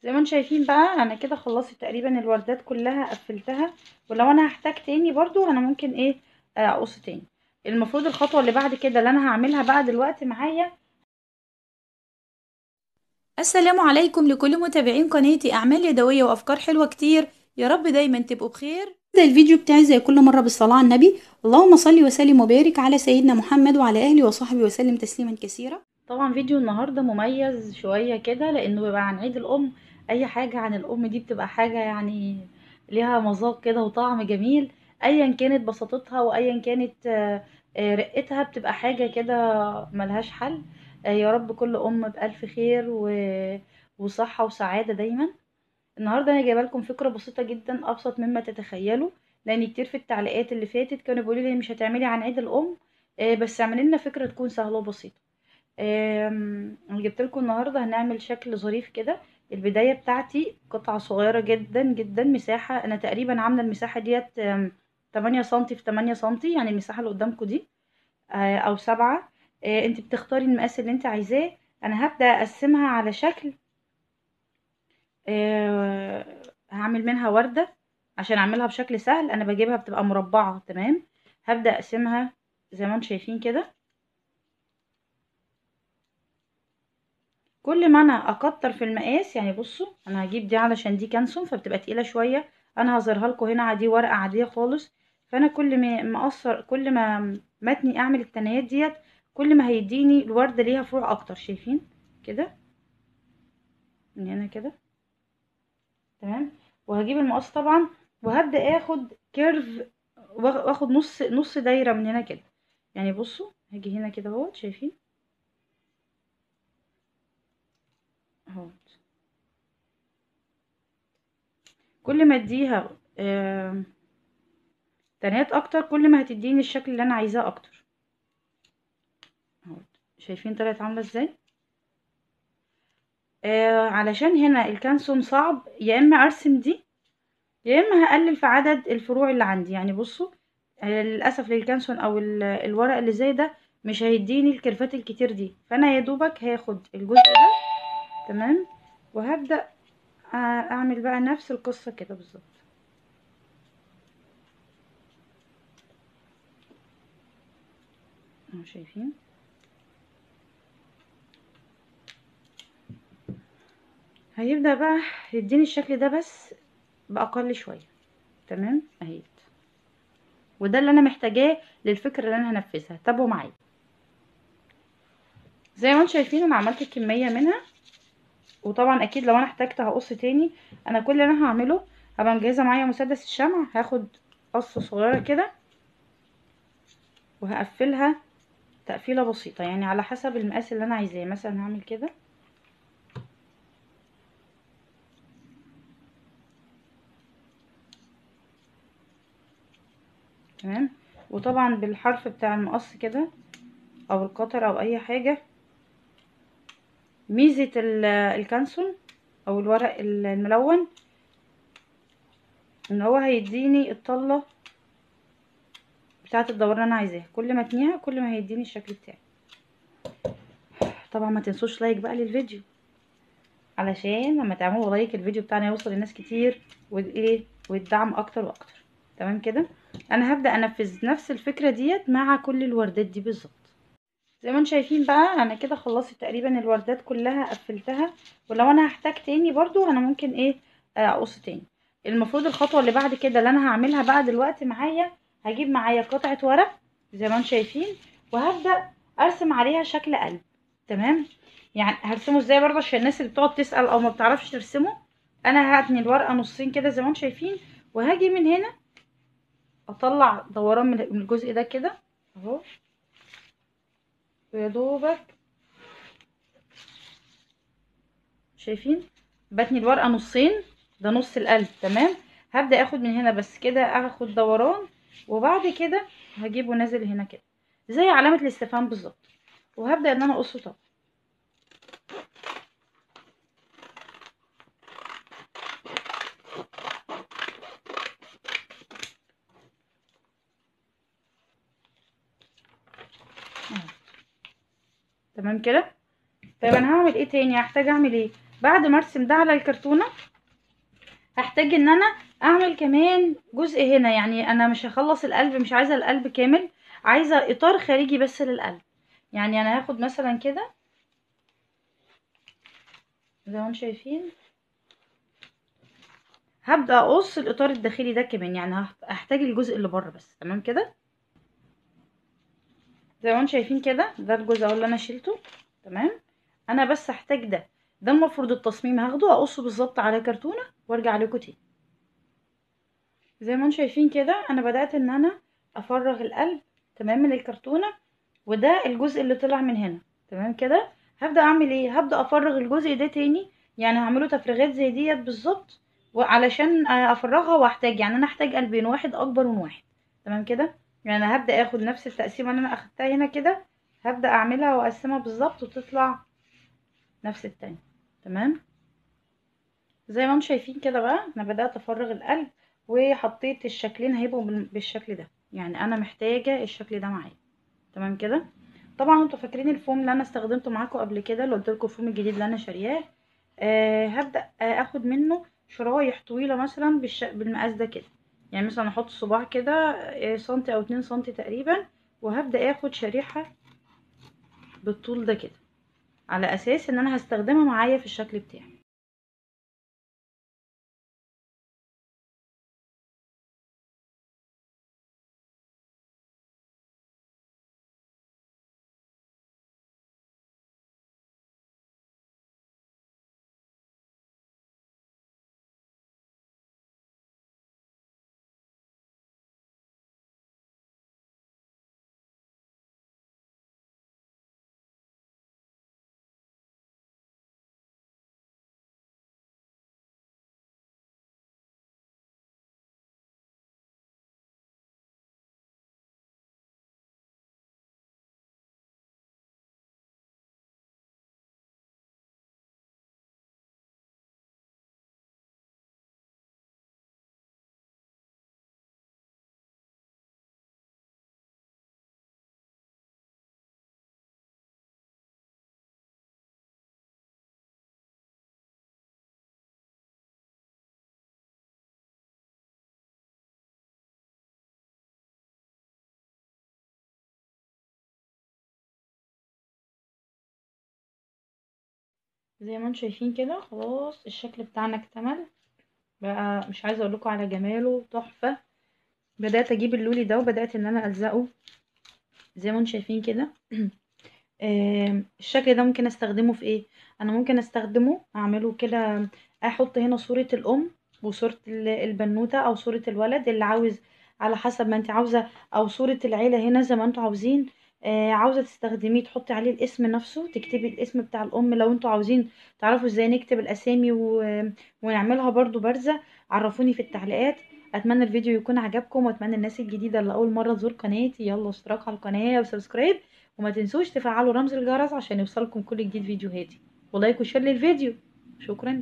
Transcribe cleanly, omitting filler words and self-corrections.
زي ما انتم شايفين بقى انا كده خلصت تقريبا الوردات كلها قفلتها. ولو انا هحتاج تاني برضو انا ممكن ايه اقص تاني. المفروض الخطوة اللي بعد كده اللي انا هعملها بقى دلوقتي معايا. السلام عليكم لكل متابعين قناتي أعمال يدوية وأفكار حلوة كتير. يا رب دايما تبقوا بخير. ده الفيديو بتاعي زي كل مرة بالصلاة على النبي. اللهم صل وسلم وبارك على سيدنا محمد وعلى آله وصحبه وسلم تسليما كثيرا. طبعا فيديو النهاردة مميز شوية كده لانه بيبقى عن عيد الام. اي حاجة عن الام دي بتبقى حاجة يعني ليها مذاق كده وطعم جميل. ايا كانت بساطتها وايا كانت رقتها بتبقى حاجة كده ملهاش حل. يا رب كل ام بألف خير وصحة وسعادة دايما. النهارده انا جايبه لكم فكره بسيطه جدا ابسط مما تتخيلوا. لان كتير في التعليقات اللي فاتت كانوا بيقولوا لي مش هتعملي عن عيد الام. بس اعملي لنا فكره تكون سهله وبسيطه. انا جبت لكم النهارده هنعمل شكل ظريف كده. البدايه بتاعتي قطعه صغيره جدا جدا مساحه انا تقريبا عامله المساحه ديت 8 سنتي في 8 سنتي يعني المساحه اللي قدامكم دي او 7. انت بتختاري المقاس اللي انت عايزاه. انا هبدا اقسمها على شكل هعمل منها وردة. عشان اعملها بشكل سهل انا بجيبها بتبقى مربعة تمام. هبدأ اقسمها زي ما انتم شايفين كده. كل ما انا اكتر في المقاس يعني بصوا انا هجيب دي علشان دي كانسون فبتبقى تقيلة شوية. انا هظهرها لكم هنا دي ورقة عادية خالص. فانا كل ما اقصر كل ما متني اعمل التنايات ديت كل ما هيديني الوردة ليها فروع اكتر شايفين كده. من هنا كده تمام. وهجيب المقص طبعا وهبدأ اخد كيرف واخد نص دايرة من هنا كده. يعني بصوا هاجي هنا كده اهو شايفين اهو. كل ما اديها تنات اكتر كل ما هتديني الشكل اللي انا عايزاه اكتر اهو. شايفين طلعت عاملة ازاي. علشان هنا الكانسون صعب يا اما ارسم دي يا اما هقلل في عدد الفروع اللي عندي يعني بصوا. للاسف للكانسون او الورق اللي زي ده مش هيديني الكرفات الكتير دي فانا يا دوبك هاخد الجزء ده تمام. وهبدأ اعمل بقى نفس القصة كده بالظبط اهو شايفين. هيبدأ بقى يديني الشكل ده بس بأقل شوية تمام اهي. وده اللي انا محتاجاه للفكرة اللي انا هنفذها تابعوا معايا. زي ما انتم شايفين انا عملت كمية منها. وطبعا اكيد لو انا احتجت هقص تاني. انا كل اللي انا هعمله هبقى مجهزة معايا مسدس الشمع هاخد قصة صغيرة كده وهقفلها تقفيلة بسيطة يعني على حسب المقاس اللي انا عايزاه مثلا هعمل كده تمام. وطبعا بالحرف بتاع المقص كده او القطر او اي حاجة. ميزة الكانسون او الورق الملون ان هو هيديني الطلة بتاعة الدوران اللي انا عايزاها كل ما اتنيها كل ما هيديني الشكل بتاعي. طبعا ما تنسوش لايك بقى للفيديو علشان لما تعملوا لايك الفيديو بتاعنا يوصل لناس كتير وايه والدعم اكتر واكتر. تمام كده. انا هبدأ انفذ نفس الفكرة ديت مع كل الوردات دي بالظبط. زي ما انتم شايفين بقى انا كده خلصت تقريبا الوردات كلها قفلتها. ولو انا هحتاج تاني برضو انا ممكن ايه اقص تاني. المفروض الخطوة اللي بعد كده اللي انا هعملها بقى دلوقتي معايا هجيب معايا قطعة ورق زي ما انتم شايفين. وهبدأ ارسم عليها شكل قلب تمام. يعني هرسمه ازاي برضه عشان الناس اللي بتقعد تسأل او ما بتعرفش ترسمه. انا هتني الورقة نصين كده زي ما انتم شايفين. وهاجي من هنا اطلع دوران من الجزء ده كده اهو. ويا دوبك شايفين بتني الورقة نصين. ده نص القلب تمام. هبدأ اخد من هنا بس كده اخد دوران. وبعد كده هجيبه نازل هنا كده زي علامة الاستفهام بالظبط. وهبدأ ان انا اقصه طبعا اهو. تمام كده. طيب انا هعمل ايه تاني هحتاج اعمل ايه. بعد ما ارسم ده على الكرتونة هحتاج ان انا اعمل كمان جزء هنا. يعني انا مش هخلص القلب، مش عايزة القلب كامل، عايزة اطار خارجي بس للقلب. يعني انا هاخد مثلا كده زي ما انتم شايفين، هبدأ اقص الاطار الداخلي ده كمان، يعني هحتاج الجزء اللي بره بس. تمام كده زي ما انتم شايفين كده، ده الجزء اللي انا شيلته. تمام، انا بس هحتاج ده المفروض التصميم هاخده اقصه بالظبط على كرتونة وارجع لكم تاني. زي ما انتم شايفين كده انا بدأت ان انا افرغ القلب تمام من الكرتونة، وده الجزء اللي طلع من هنا. تمام كده هبدأ اعمل ايه، هبدأ افرغ الجزء ده تاني، يعني هعمله تفريغات زي ديت بالظبط، وعلشان افرغها واحتاج، يعني انا احتاج قلبين، واحد اكبر من واحد. تمام كده، يعني هبدأ اخد نفس التقسيمة اللي انا اخدتها هنا كده، هبدأ اعملها واقسمها بالظبط وتطلع نفس التاني. تمام زي ما انتم شايفين كده بقى انا بدأت افرغ القلب، وحطيت الشكلين هيبقوا بالشكل ده، يعني انا محتاجة الشكل ده معايا. تمام كده، طبعا انتوا فاكرين الفوم اللي انا استخدمته معاكم قبل كده، اللي قلت لكم الفوم الجديد اللي انا شارياه. هبدأ اخد منه شرايح طويلة مثلا بالمقاس ده كده، يعني مثلا احط صباع كده سنتي او 2 سنتي تقريبا، وهبدأ اخد شريحة بالطول ده كده، على اساس ان انا هستخدمها معايا في الشكل بتاعي. زي ما انتم شايفين كده خلاص الشكل بتاعنا اكتمل بقى، مش عايزه اقول لكم على جماله، تحفه. بدات اجيب اللولي ده وبدات ان انا الزقه زي ما انتم شايفين كده. الشكل ده ممكن استخدمه في ايه، انا ممكن استخدمه اعمله كده، احط هنا صورة الام وصورة البنوتة او صورة الولد اللي عاوز، على حسب ما انت عاوزة، او صورة العيلة هنا زي ما انتوا عاوزين. عاوزة تستخدميه تحطي عليه الاسم نفسه، تكتبي الاسم بتاع الام. لو انتوا عاوزين تعرفوا ازاي نكتب الاسامي ونعملها برضو بارزة، عرفوني في التعليقات. اتمنى الفيديو يكون عجبكم، واتمنى الناس الجديدة اللي اول مرة تزور قناتي يلا اشتراك على القناة وسبسكرايب، وما تنسوش تفعلوا رمز الجرس عشان يوصلكم كل جديد فيديوهاتي، ولايك وشير للفيديو. شكرا.